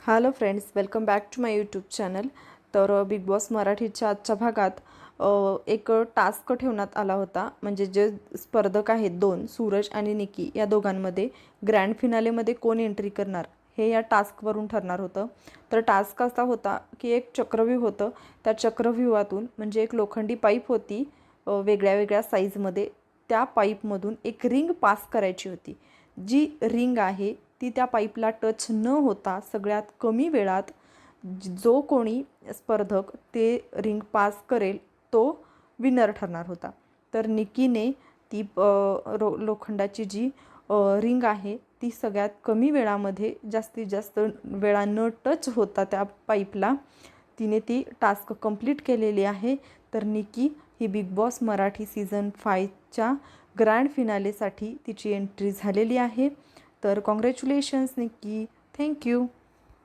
Hello friends, welcome back to my YouTube channel. तर Bigg Boss मराठीच्या आजच्या भागात एक टास्क ठेवण्यात आला होता. म्हणजे जे स्पर्धक आहेत दोन, सूरज आणि निकी, या दोघांमध्ये ग्रँड फिनालेमध्ये कोण एंट्री करणार हे या टास्कवरून ठरणार होतं. तर टास्क असा होता की एक चक्रव्यूह होतं. त्या चक्रव्यूहातून म्हणजे एक लोखंडी पाईप होती वेगळ्या वेगळ्या साईजमध्ये. त्या पाईपमधून एक रिंग पास करायची होती. जी रिंग आहे ती त्या पाईपला टच न होता सगळ्यात कमी वेळात जो कोणी स्पर्धक ते रिंग पास करेल तो विनर ठरणार होता. तर निकीने ती लोखंडाची जी रिंग आहे ती सगळ्यात कमी वेळामध्ये जास्तीत जास्त वेळा न टच होता त्या पाईपला तिने ती टास्क कंप्लीट केलेली आहे. तर निकी ही बिग बॉस मराठी सीझन 5च्या ग्रँड फिनालेसाठी तिची एंट्री झालेली आहे. तर कॉंग्रॅच्युलेशन्स निकी, थँक्यू.